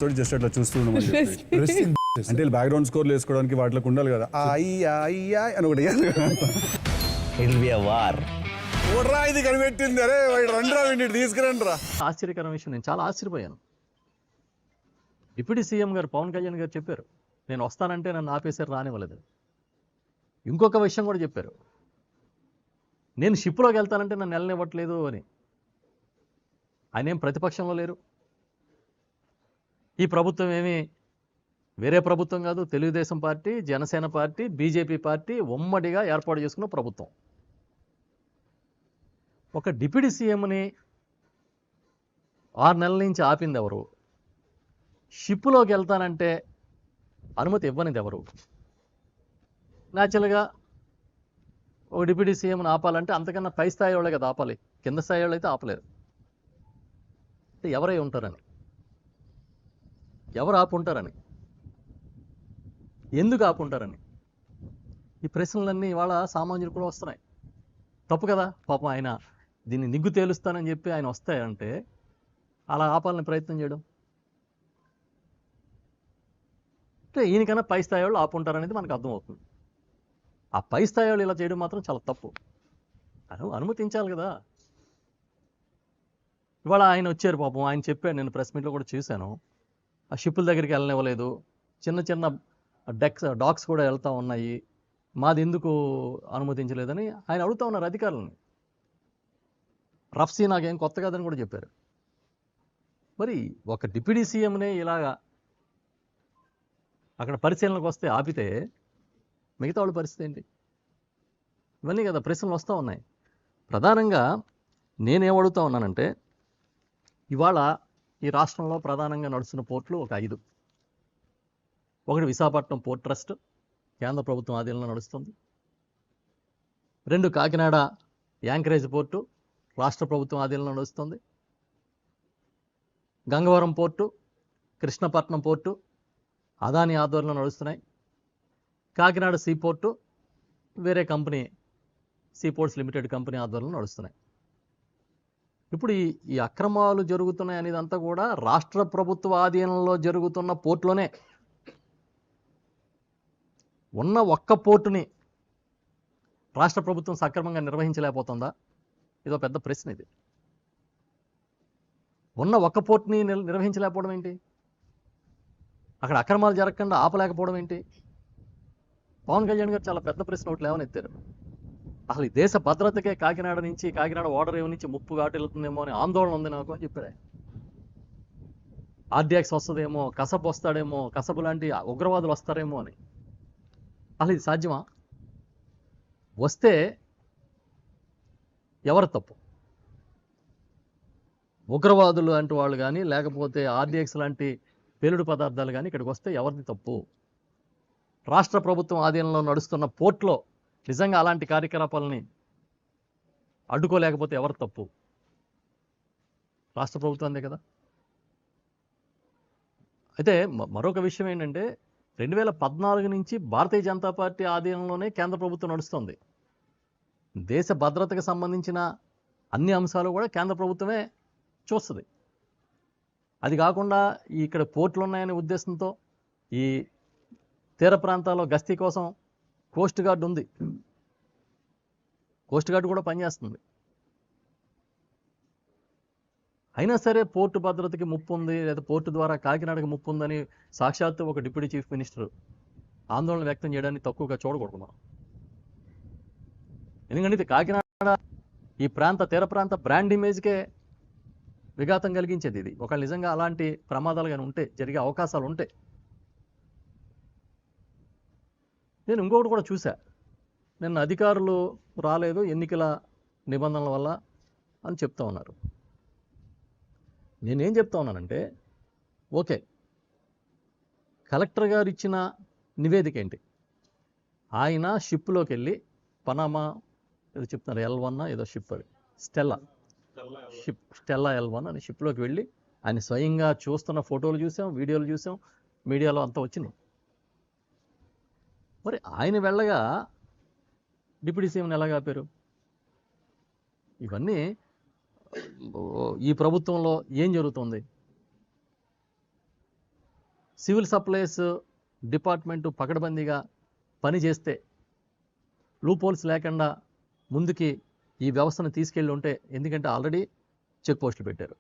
Just అట్లా చూస్తూ ఉండమని చెప్పి. అంటే బ్యాక్గ్రౌండ్ స్కోర్లు వేసుకోవడానికి వాటికి ఉండాలి కదా, అయ్యా అయ్యా అని ఒకటి ఓడ్రా ఇది కనిపెట్టింది, అరే రండిరా వీడిని తీసుకురండి రా. ఆశ్చర్యకరమైన విషయం, నేను చాలా ఆశ్చర్యపోయాను. డిప్యూటీ సీఎం గారు పవన్ కళ్యాణ్ గారు చెప్పారు, నేను వస్తానంటే నన్ను ఆపేసారు, రానివ్వలేదు. ఇంకొక విషయం కూడా చెప్పారు, నేను షిప్లోకి వెళ్తానంటే నన్ను వెళ్ళనివ్వట్లేదు అని. ఆయన ఏం ప్రతిపక్షంలో లేరు. ఈ ప్రభుత్వం ఏమీ వేరే ప్రభుత్వం కాదు, Telugu Desam party, Janasena party, BJP party ఉమ్మడిగా ఏర్పాటు చేసుకున్న ప్రభుత్వం. ఒక డిప్యూటీ సీఎంని 6 నెలల నుంచి ఆపింది ఎవరు? షిప్లోకి వెళ్తానంటే అనుమతి ఇవ్వనిది ఎవరు? న్యాచురల్గా ఒక డిప్యూటీ సీఎంని ఆపాలంటే అంతకన్నా పై స్థాయి వాళ్ళే కదా ఆపాలి, కింద స్థాయి వాళ్ళు అయితే ఆపలేరు. అంటే ఎవరై ఉంటారని, ఎవరు ఆపుంటారని, ఎందుకు ఆపుంటారని ఈ ప్రశ్నలన్నీ ఇవాళ సామాన్యులు కూడా వస్తున్నాయి. తప్పు కదా పాపం, ఆయన దీన్ని నిగ్గు తేలుస్తానని చెప్పి ఆయన వస్తాయంటే అలా ఆపాలని ప్రయత్నం చేయడం అంటే ఈయనకన్నా పై స్థాయి వాళ్ళు ఆపుంటారనేది మనకు అర్థమవుతుంది. ఆ పై స్థాయి వాళ్ళు ఇలా చేయడం మాత్రం చాలా తప్పు. అనుమతించాలి కదా. ఇవాళ ఆయన వచ్చారు పాపం, ఆయన చెప్పాడు, నేను ప్రెస్ మీట్లో కూడా చూశాను, ఆ షిప్పుల దగ్గరికి వెళ్ళనివ్వలేదు, చిన్న చిన్న డాక్స్ కూడా వెళ్తూ ఉన్నాయి, మాది ఎందుకు అనుమతించలేదని ఆయన అడుగుతూ ఉన్నారు అధికారులని. రఫ్సీ నాకేం కొత్త కాదని కూడా చెప్పారు. మరి ఒక డిప్యూటీ సీఎంనే ఇలాగా అక్కడ పరిశీలనకు వస్తే ఆపితే మిగతా వాళ్ళ పరిస్థితి ఏంటి? ఇవన్నీ కదా ప్రశ్నలు వస్తూ ఉన్నాయి. ప్రధానంగా నేనేం అడుగుతూ ఉన్నానంటే, ఇవాళ ఈ రాష్ట్రంలో ప్రధానంగా నడుస్తున్న పోర్టులు ఒక 5. ఒకటి విశాఖపట్నం పోర్ట్ ట్రస్ట్, కేంద్ర ప్రభుత్వం ఆధీనంలో నడుస్తుంది. 2 కాకినాడ యాంకరేజ్ పోర్టు, రాష్ట్ర ప్రభుత్వం ఆధీనంలో నడుస్తుంది. గంగవరం పోర్టు, కృష్ణపట్నం పోర్టు అదాని ఆధ్వర్యంలో నడుస్తున్నాయి. కాకినాడ సీ పోర్టు వేరే కంపెనీ, సీపోర్ట్స్ లిమిటెడ్ కంపెనీ ఆధ్వర్యంలో నడుస్తున్నాయి. ఇప్పుడు ఈ అక్రమాలు జరుగుతున్నాయి అనేది అంతా కూడా రాష్ట్ర ప్రభుత్వ ఆధీనంలో జరుగుతున్న పోర్టులోనే. ఉన్న ఒక్క పోర్టుని రాష్ట్ర ప్రభుత్వం సక్రమంగా నిర్వహించలేకపోతుందా? ఇదో పెద్ద ప్రశ్న ఇది. ఉన్న ఒక్క పోర్టుని నిర్వహించలేకపోవడం ఏంటి? అక్కడ అక్రమాలు జరగకుండా ఆపలేకపోవడం ఏంటి? పవన్ కళ్యాణ్ గారు చాలా పెద్ద ప్రశ్న ఒకటి లేవనెత్తారు. అసలు ఈ దేశ భద్రతకే కాకినాడ ఓడరేవు నుంచి ముప్పు వాటిల్లుతుందేమో అని ఆందోళన ఉంది నాకు అని చెప్పాడు. ఆర్డిఎక్స్ వస్తుందేమో, కసబ్ వస్తాడేమో, కసబ్ లాంటి ఉగ్రవాదులు వస్తారేమో అని. అసలు ఇది సాధ్యమా? వస్తే ఎవరు తప్పు? ఉగ్రవాదులు లాంటి వాళ్ళు కానీ, లేకపోతే ఆర్డిఎక్స్ లాంటి పేలుడు పదార్థాలు కానీ ఇక్కడికి వస్తే ఎవరిది తప్పు? రాష్ట్ర ప్రభుత్వం ఆధీనంలో నడుస్తున్న పోర్ట్లో నిజంగా అలాంటి కార్యకలాపాలని అడ్డుకోలేకపోతే ఎవరు తప్పు? రాష్ట్ర ప్రభుత్వందే కదా. అయితే మరొక విషయం ఏంటంటే, 2014 నుంచి భారతీయ జనతా పార్టీ ఆధీనంలోనే కేంద్ర ప్రభుత్వం నడుస్తుంది. దేశ భద్రతకు సంబంధించిన అన్ని అంశాలు కూడా కేంద్ర ప్రభుత్వమే చూస్తుంది. అది కాకుండా ఇక్కడ పోర్టులు ఉన్నాయనే ఉద్దేశంతో ఈ తీర ప్రాంతాల్లో గస్తీ కోసం కోస్ట్ గార్డ్ ఉంది, కోస్ట్ గార్డ్ కూడా పనిచేస్తుంది. అయినా సరే పోర్టు భద్రతకి ముప్పు ఉంది, లేదా పోర్టు ద్వారా కాకినాడకి ముప్పు ఉందని సాక్షాత్తు ఒక డిప్యూటీ చీఫ్ మినిస్టర్ ఆందోళన వ్యక్తం చేయడాన్ని తక్కువగా చూడకూడదు మనం. ఎందుకంటే ఇది కాకినాడ ఈ తీర ప్రాంత బ్రాండ్ ఇమేజ్కే విఘాతం కలిగించేది. ఇది ఒకవేళ నిజంగా అలాంటి ప్రమాదాలు కానీ ఉంటే, జరిగే అవకాశాలు ఉంటే. నేను ఇంకొకటి కూడా చూసా, నిన్న అధికారులు రాలేదు ఎన్నికల నిబంధనల వల్ల అని చెప్తా ఉన్నారు. నేనేం చెప్తా ఉన్నానంటే, ఓకే, కలెక్టర్ గారు ఇచ్చిన నివేదిక ఏంటి? ఆయన షిప్లోకి వెళ్ళి పనామా ఏదో చెప్తున్నారు, L1 ఏదో షిప్, అది స్టెల్లా L1 అని షిప్లోకి వెళ్ళి ఆయన స్వయంగా చూస్తున్న ఫోటోలు చూసాం, వీడియోలు చూసాం, మీడియాలో అంతా వచ్చింది. మరి ఆయన వెళ్ళగా డిప్యూటీ సీఎంని ఎలాగ ఆపారు? ఇవన్నీ ఈ ప్రభుత్వంలో ఏం జరుగుతుంది? సివిల్ సప్లైస్ డిపార్ట్మెంటు పకడ్బందీగా పనిచేస్తే, లూప్ హోల్స్ లేకుండా ముందుకి ఈ వ్యవస్థను తీసుకెళ్ళి ఉంటే, ఎందుకంటే ఆల్రెడీ చెక్ పోస్టులు పెట్టారు.